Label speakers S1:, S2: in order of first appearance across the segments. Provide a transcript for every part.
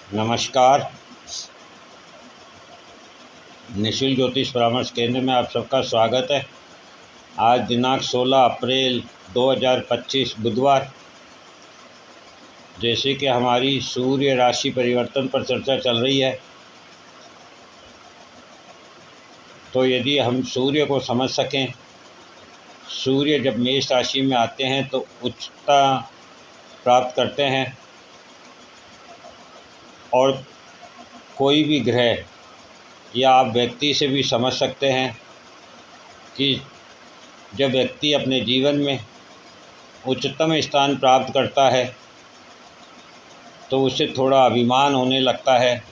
S1: नमस्कार। निशुल्क ज्योतिष परामर्श केंद्र में आप सबका स्वागत है। आज दिनांक 16 अप्रैल 2025 बुधवार। जैसे कि हमारी सूर्य राशि परिवर्तन पर चर्चा चल रही है, तो यदि हम सूर्य को समझ सकें, सूर्य जब मेष राशि में आते हैं तो उच्चता प्राप्त करते हैं। और कोई भी ग्रह या आप व्यक्ति से भी समझ सकते हैं कि जब व्यक्ति अपने जीवन में उच्चतम स्थान प्राप्त करता है तो उसे थोड़ा अभिमान होने लगता है।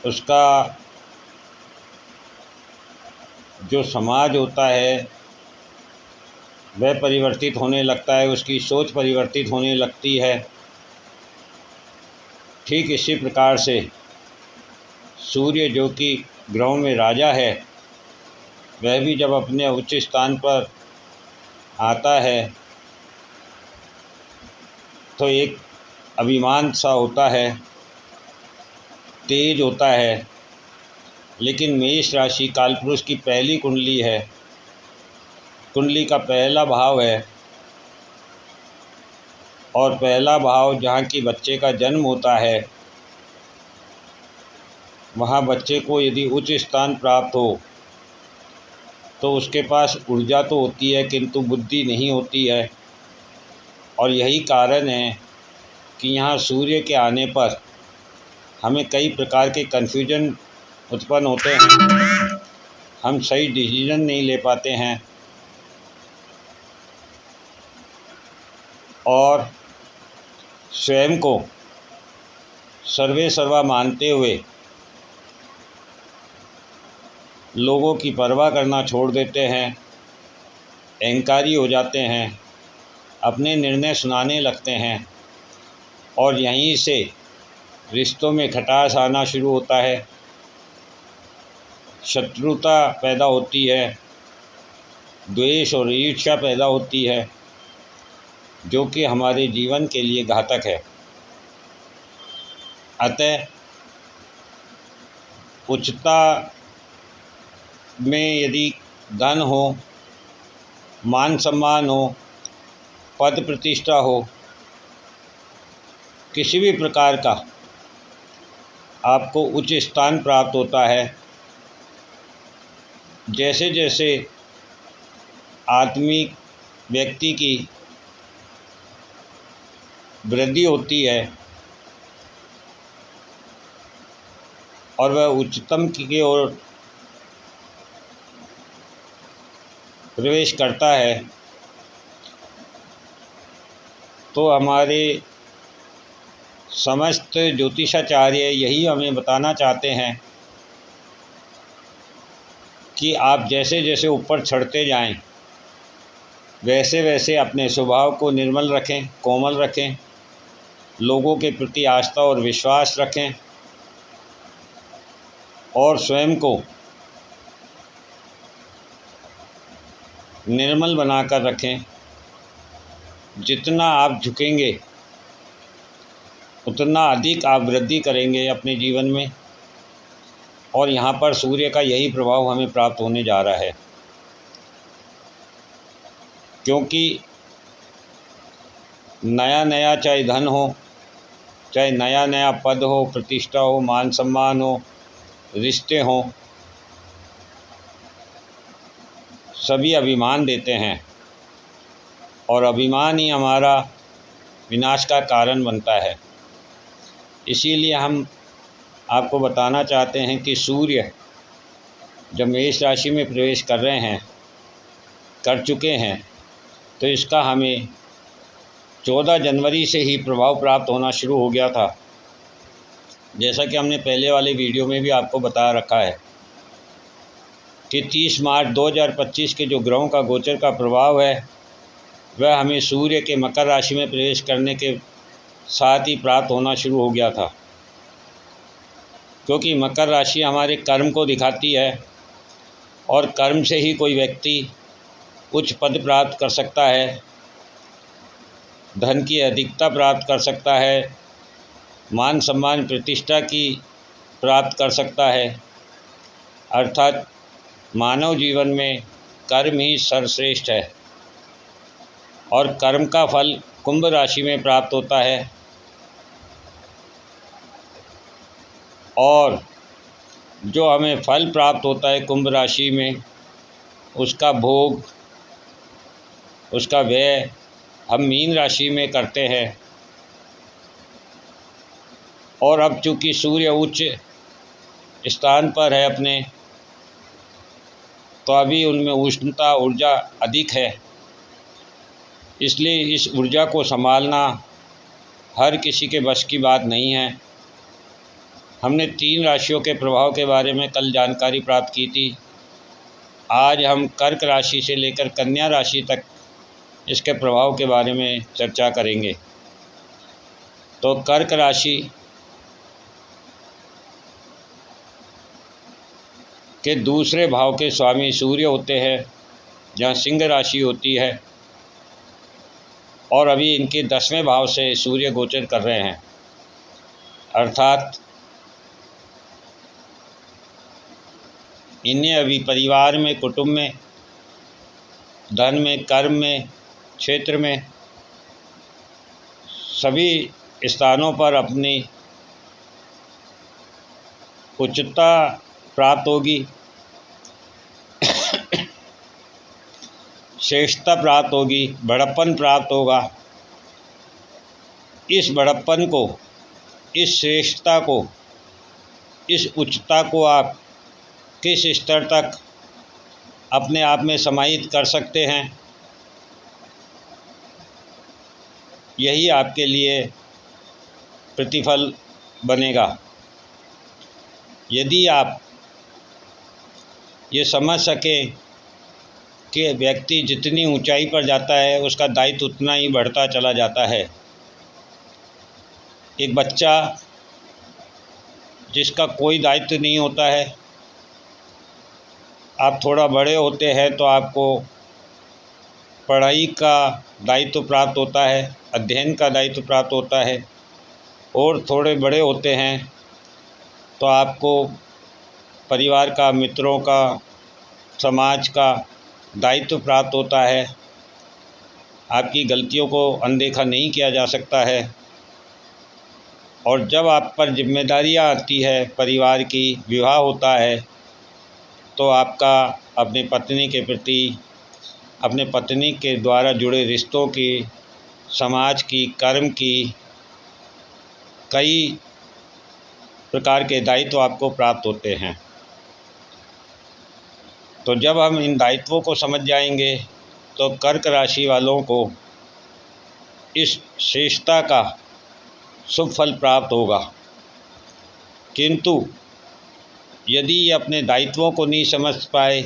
S1: उसका जो समाज होता है वह परिवर्तित होने लगता है, उसकी सोच परिवर्तित होने लगती है। ठीक इसी प्रकार से सूर्य जो कि ग्रहों में राजा है, वह भी जब अपने उच्च स्थान पर आता है तो एक अभिमान सा होता है, तेज होता है। लेकिन मेष राशि कालपुरुष की पहली कुंडली है, कुंडली का पहला भाव है, और पहला भाव जहाँ की बच्चे का जन्म होता है, वहाँ बच्चे को यदि उच्च स्थान प्राप्त हो तो उसके पास ऊर्जा तो होती है किंतु बुद्धि नहीं होती है। और यही कारण है कि यहाँ सूर्य के आने पर हमें कई प्रकार के कन्फ्यूजन उत्पन्न होते हैं, हम सही डिसीजन नहीं ले पाते हैं और स्वयं को सर्वे सर्वा मानते हुए लोगों की परवाह करना छोड़ देते हैं, अहंकारी हो जाते हैं, अपने निर्णय सुनाने लगते हैं और यहीं से रिश्तों में खटास आना शुरू होता है, शत्रुता पैदा होती है, द्वेष और ईर्ष्या पैदा होती है, जो कि हमारे जीवन के लिए घातक है। अतः उच्चता में यदि धन हो, मान सम्मान हो, पद प्रतिष्ठा हो, किसी भी प्रकार का आपको उच्च स्थान प्राप्त होता है, जैसे जैसे आत्मिक व्यक्ति की वृद्धि होती है और वह उच्चतम की ओर प्रवेश करता है, तो हमारे समस्त ज्योतिषाचार्य यही हमें बताना चाहते हैं कि आप जैसे जैसे ऊपर चढ़ते जाएं, वैसे वैसे अपने स्वभाव को निर्मल रखें, कोमल रखें, लोगों के प्रति आस्था और विश्वास रखें और स्वयं को निर्मल बनाकर रखें। जितना आप झुकेंगे उतना अधिक आप वृद्धि करेंगे अपने जीवन में, और यहाँ पर सूर्य का यही प्रभाव हमें प्राप्त होने जा रहा है। क्योंकि नया नया चाहे धन हो, चाहे नया नया पद हो, प्रतिष्ठा हो, मान सम्मान हो, रिश्ते हों, सभी अभिमान देते हैं और अभिमान ही हमारा विनाश का कारण बनता है। इसीलिए हम आपको बताना चाहते हैं कि सूर्य जब मेष राशि में प्रवेश कर चुके हैं, तो इसका हमें 14 जनवरी से ही प्रभाव प्राप्त होना शुरू हो गया था। जैसा कि हमने पहले वाले वीडियो में भी आपको बता रखा है कि 30 मार्च 2025 के जो ग्रहों का गोचर का प्रभाव है, वह हमें सूर्य के मकर राशि में प्रवेश करने के साथ ही प्राप्त होना शुरू हो गया था। क्योंकि मकर राशि हमारे कर्म को दिखाती है और कर्म से ही कोई व्यक्ति उच्च पद प्राप्त कर सकता है। धन की अधिकता प्राप्त कर सकता है, मान सम्मान प्रतिष्ठा की प्राप्त कर सकता है। अर्थात मानव जीवन में कर्म ही सर्वश्रेष्ठ है और कर्म का फल कुंभ राशि में प्राप्त होता है। और जो हमें फल प्राप्त होता है कुंभ राशि में, उसका भोग, उसका व्यय हम मीन राशि में करते हैं। और अब चूँकि सूर्य उच्च स्थान पर है अपने, तो अभी उनमें उष्णता ऊर्जा अधिक है, इसलिए इस ऊर्जा को संभालना हर किसी के बस की बात नहीं है। हमने 3 राशियों के प्रभाव के बारे में कल जानकारी प्राप्त की थी। आज हम कर्क राशि से लेकर कन्या राशि तक इसके प्रभाव के बारे में चर्चा करेंगे। तो कर्क राशि के दूसरे भाव के स्वामी सूर्य होते हैं, जहाँ सिंह राशि होती है, और अभी इनके 10वें भाव से सूर्य गोचर कर रहे हैं। अर्थात इन्हें अभी परिवार में, कुटुंब में, धन में, कर्म में, क्षेत्र में, सभी स्थानों पर अपनी उच्चता प्राप्त होगी, श्रेष्ठता प्राप्त होगी, बड़प्पन प्राप्त होगा। इस बड़प्पन को, इस श्रेष्ठता को, इस उच्चता को आप किस स्तर तक अपने आप में समाहित कर सकते हैं, यही आपके लिए प्रतिफल बनेगा। यदि आप ये समझ सकें कि व्यक्ति जितनी ऊंचाई पर जाता है उसका दायित्व उतना ही बढ़ता चला जाता है। एक बच्चा जिसका कोई दायित्व नहीं होता है, आप थोड़ा बड़े होते हैं तो आपको पढ़ाई का दायित्व प्राप्त होता है, अध्ययन का दायित्व प्राप्त होता है, और थोड़े बड़े होते हैं तो आपको परिवार का, मित्रों का, समाज का दायित्व प्राप्त होता है। आपकी गलतियों को अनदेखा नहीं किया जा सकता है। और जब आप पर जिम्मेदारियां आती है परिवार की, विवाह होता है, तो आपका अपने पत्नी के प्रति, अपने पत्नी के द्वारा जुड़े रिश्तों की, समाज की, कर्म की, कई प्रकार के दायित्व आपको प्राप्त होते हैं। तो जब हम इन दायित्वों को समझ जाएंगे तो कर्क राशि वालों को इस श्रेष्ठता का शुभ फल प्राप्त होगा। किंतु यदि ये अपने दायित्वों को नहीं समझ पाए,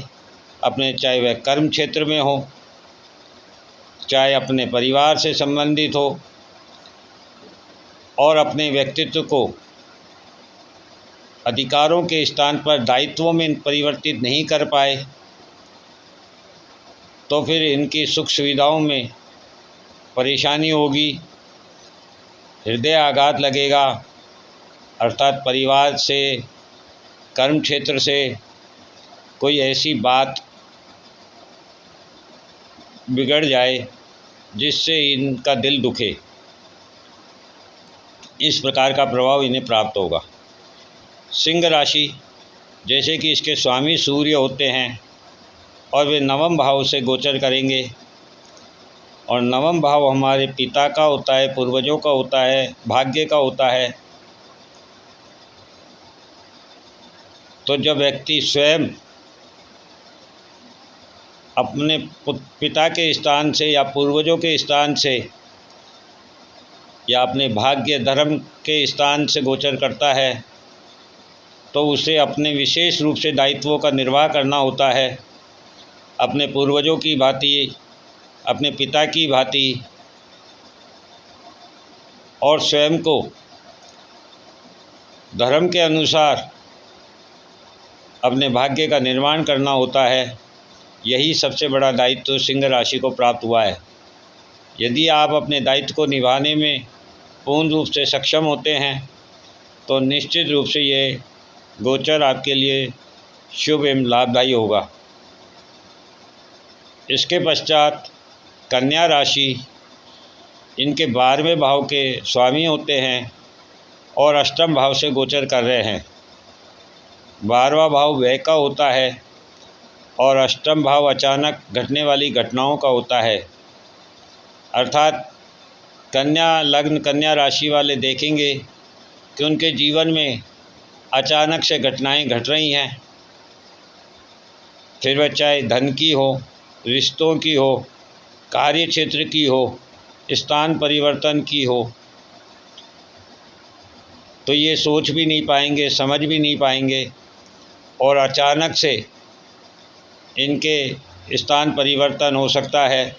S1: अपने, चाहे वह कर्म क्षेत्र में हो, चाहे अपने परिवार से संबंधित हो, और अपने व्यक्तित्व को अधिकारों के स्थान पर दायित्वों में परिवर्तित नहीं कर पाए, तो फिर इनकी सुख सुविधाओं में परेशानी होगी, हृदय आघात लगेगा। अर्थात परिवार से, कर्म क्षेत्र से कोई ऐसी बात बिगड़ जाए जिससे इनका दिल दुखे, इस प्रकार का प्रभाव इन्हें प्राप्त होगा। सिंह राशि, जैसे कि इसके स्वामी सूर्य होते हैं और वे 9वें भाव से गोचर करेंगे, और 9वां भाव हमारे पिता का होता है, पूर्वजों का होता है, भाग्य का होता है। तो जब व्यक्ति स्वयं अपने पिता के स्थान से या पूर्वजों के स्थान से या अपने भाग्य धर्म के स्थान से गोचर करता है, तो उसे अपने विशेष रूप से दायित्वों का निर्वाह करना होता है, अपने पूर्वजों की भांति, अपने पिता की भांति, और स्वयं को धर्म के अनुसार अपने भाग्य का निर्माण करना होता है। यही सबसे बड़ा दायित्व सिंह राशि को प्राप्त हुआ है। यदि आप अपने दायित्व को निभाने में पूर्ण रूप से सक्षम होते हैं तो निश्चित रूप से ये गोचर आपके लिए शुभ एवं लाभदायी होगा। इसके पश्चात कन्या राशि, इनके 12वें भाव के स्वामी होते हैं और अष्टम भाव से गोचर कर रहे हैं। 12वां भाव व्यय का होता है और अष्टम भाव अचानक घटने वाली घटनाओं का होता है। अर्थात कन्या लग्न कन्या राशि वाले देखेंगे कि उनके जीवन में अचानक से घटनाएं घट रही हैं, फिर वह चाहे धन की हो, रिश्तों की हो, कार्य क्षेत्र की हो, स्थान परिवर्तन की हो, तो ये सोच भी नहीं पाएंगे, समझ भी नहीं पाएंगे और अचानक से इनके स्थान परिवर्तन हो सकता है।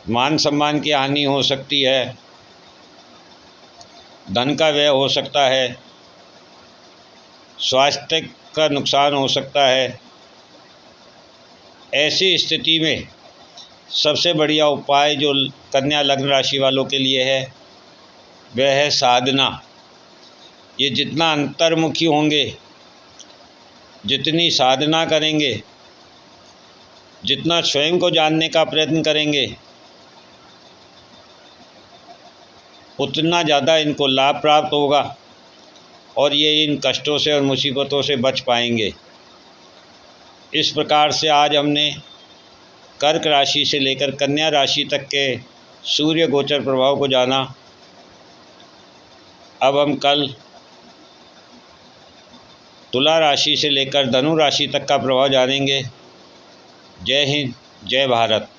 S1: मान सम्मान की हानि हो सकती है, धन का व्यय हो सकता है, स्वास्थ्य का नुकसान हो सकता है। ऐसी स्थिति में सबसे बढ़िया उपाय जो कन्या लग्न राशि वालों के लिए है वह है साधना। ये जितना अंतर्मुखी होंगे, जितनी साधना करेंगे, जितना स्वयं को जानने का प्रयत्न करेंगे, उतना ज़्यादा इनको लाभ प्राप्त होगा और ये इन कष्टों से और मुसीबतों से बच पाएंगे। इस प्रकार से आज हमने कर्क राशि से लेकर कन्या राशि तक के सूर्य गोचर प्रभाव को जाना। अब हम कल तुला राशि से लेकर धनु राशि तक का प्रभाव जानेंगे। जय हिंद, जय भारत।